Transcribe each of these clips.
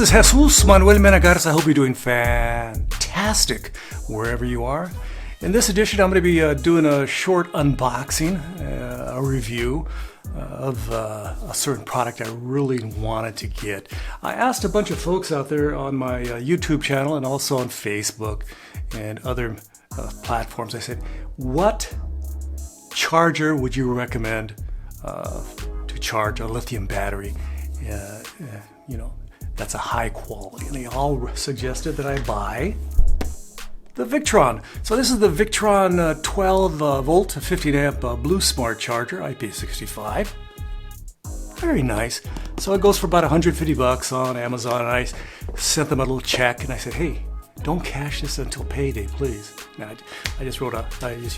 This is Jesus Manuel Menegares. I hope you're doing fantastic wherever you are. In this edition, I'm going to be doing a short unboxing, a review of a certain product I really wanted to get. I asked a bunch of folks out there on my YouTube channel and also on Facebook and other platforms. I said, what charger would you recommend to charge a lithium battery? That's a high quality. And they all suggested that I buy the Victron. So this is the Victron 12 volt 15 amp Blue Smart charger, IP65. Very nice. So it goes for about $150 on Amazon. And I sent them a little check and I said, hey, don't cash this until payday, please. Now, I just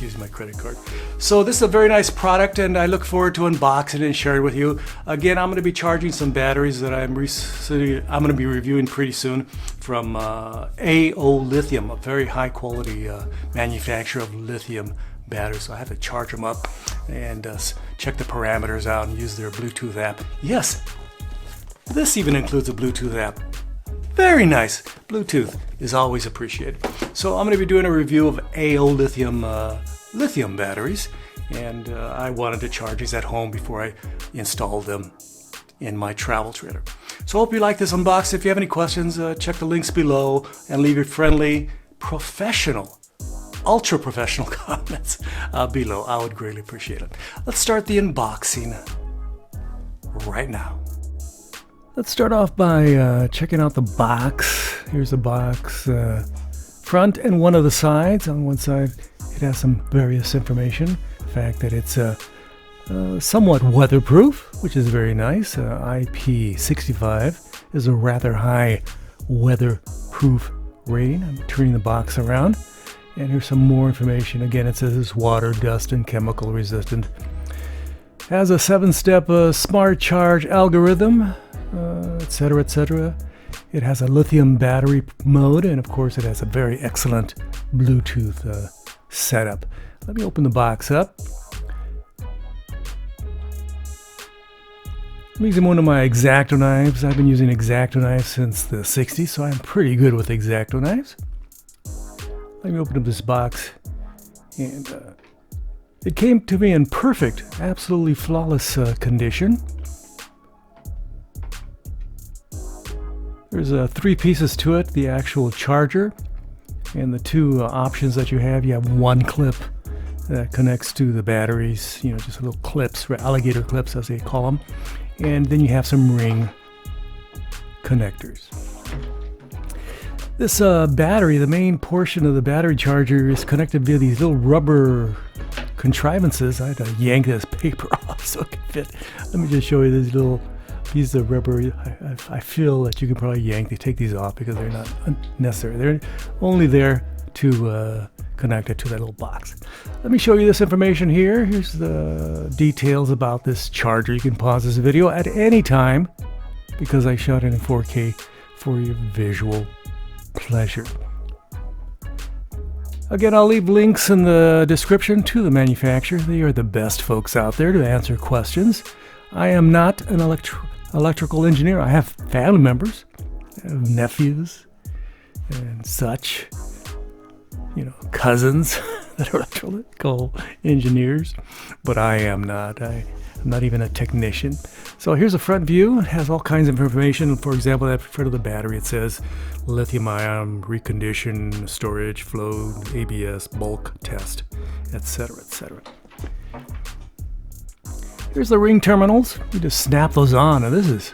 used my credit card. So this is a very nice product and I look forward to unboxing and sharing with you. Again, I'm going to be charging some batteries that I'm going to be reviewing pretty soon from Aolithium, a very high quality manufacturer of lithium batteries. So I have to charge them up and check the parameters out and use their Bluetooth app. Yes, this even includes a Bluetooth app. Very nice. Bluetooth is always appreciated. So I'm going to be doing a review of Aolithium lithium batteries, and I wanted to charge these at home before I installed them in my travel trailer. So I hope you like this unboxing. If you have any questions, check the links below and leave your friendly, professional, ultra professional comments below. I would greatly appreciate it. Let's start the unboxing right now. Let's start off by checking out the box. Here's the box front and one of the sides. On one side, it has some various information. The fact that it's somewhat weatherproof, which is very nice. IP65 is a rather high weatherproof rating. I'm turning the box around. And here's some more information. Again, it says it's water, dust, and chemical resistant. Has a 7-step smart charge algorithm. Etc., etc. It has a lithium battery mode, and of course it has a very excellent Bluetooth setup. Let me open the box up. I'm using one of my X-Acto knives. I've been using X-Acto knives since the 60s, so I'm pretty good with X-Acto knives. Let me open up this box, and it came to me in perfect, absolutely flawless condition. There's 3 pieces to it: the actual charger and the 2 options that you have. You have one clip that connects to the batteries, just little clips, alligator clips as they call them, and then you have some ring connectors. This battery, the main portion of the battery charger, is connected via these little rubber contrivances. I had to yank this paper off so it can fit. Let me just show you these little pieces of rubber. I feel that you can probably yank. They take these off because they're not necessary. They're only there to connect it to that little box. Let me show you this information here. Here's the details about this charger. You can pause this video at any time because I shot it in 4K for your visual pleasure. Again, I'll leave links in the description to the manufacturer. They are the best folks out there to answer questions. I am not an electrical engineer. I have family members, I have nephews and such, cousins that are electrical engineers, but I am not. I'm not even a technician. So here's a front view. It has all kinds of information. For example, at the front of the battery, it says lithium ion, recondition, storage, flow, ABS, bulk test, etc., etc. Here's the ring terminals. You just snap those on, and this is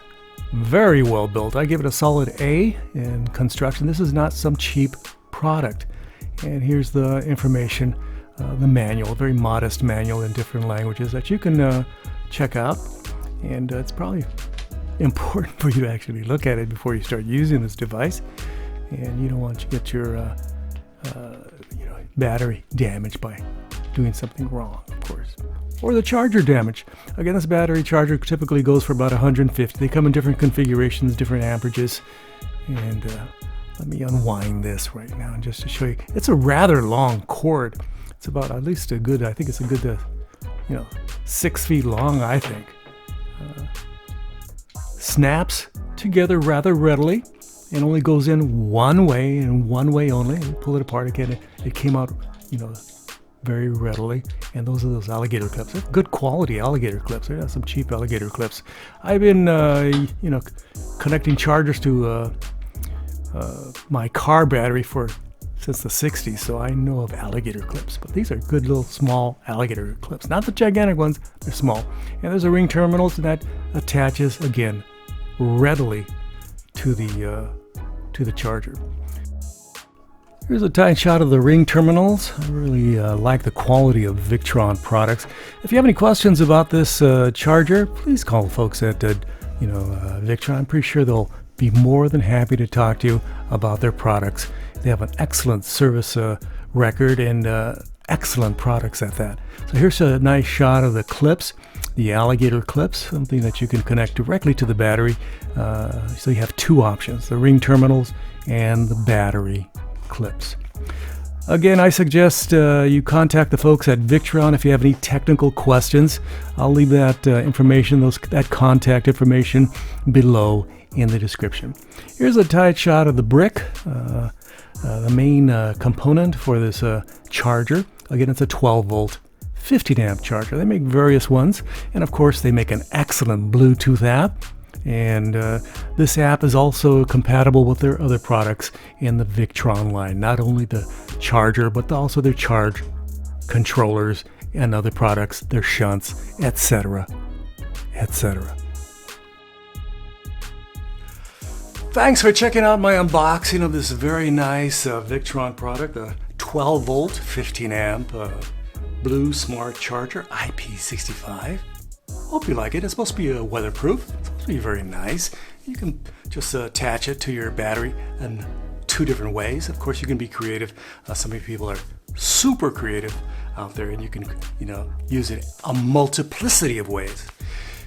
very well built. I give it a solid A in construction. This is not some cheap product. And here's the information, the manual, a very modest manual in different languages that you can check out. And it's probably important for you to actually look at it before you start using this device. And you don't want to get your battery damaged by doing something wrong, of course. Or the charger damage. Again, this battery charger typically goes for about 150. They come in different configurations, different amperages. And let me unwind this right now just to show you. It's a rather long cord. It's about at least a good, I think it's a good, 6 feet long, I think. Snaps together rather readily. and only goes in one way and one way only. And pull it apart again. It came out, very readily. And those are those alligator clips. They're good quality alligator clips. They're not some cheap alligator clips. I've been, connecting chargers to my car battery since the 60s, so I know of alligator clips. But these are good little small alligator clips. Not the gigantic ones, they're small. And there's a ring terminals that attaches, again, readily to the charger. Here's a tight shot of the ring terminals. I really like the quality of Victron products. If you have any questions about this charger, please call the folks at Victron. I'm pretty sure they'll be more than happy to talk to you about their products. They have an excellent service record and excellent products at that. So here's a nice shot of the clips, the alligator clips, something that you can connect directly to the battery. So you have two options, the ring terminals and the battery clips. Again, I suggest you contact the folks at Victron if you have any technical questions. I'll leave that information, that contact information below in the description. Here's a tight shot of the brick, the main component for this charger. Again, it's a 12 volt 15 amp charger. They make various ones, and of course they make an excellent Bluetooth app. And this app is also compatible with their other products in the Victron line. Not only the charger, but also their charge controllers and other products, their shunts, etc., etc. Thanks for checking out my unboxing of this very nice Victron product, a 12 volt 15 amp blue smart charger IP65. Hope you like it. It's supposed to be weatherproof. It's supposed to be very nice. You can just attach it to your battery in two different ways. Of course, you can be creative. Some people are super creative out there, and you can, use it a multiplicity of ways.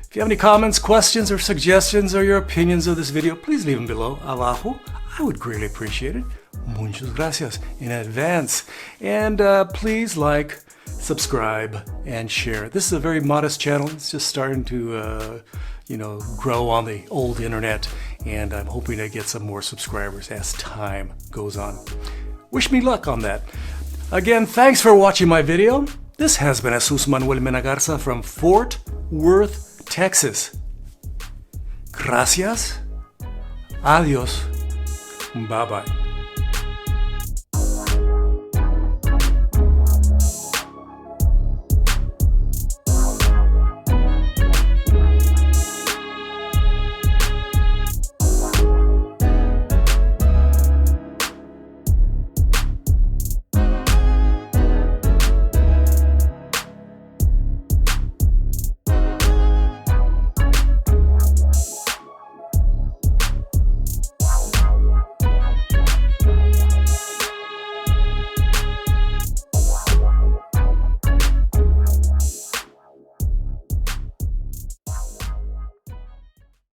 If you have any comments, questions, or suggestions, or your opinions of this video, please leave them below, abajo. I would greatly appreciate it. Muchas gracias in advance. And please like, subscribe, and share. This is a very modest channel. It's just starting to, grow on the old internet, and I'm hoping to get some more subscribers as time goes on. Wish me luck on that. Again, thanks for watching my video. This has been Jesus Manuel Menagarza from Fort Worth, Texas. Gracias. Adios. Bye-bye.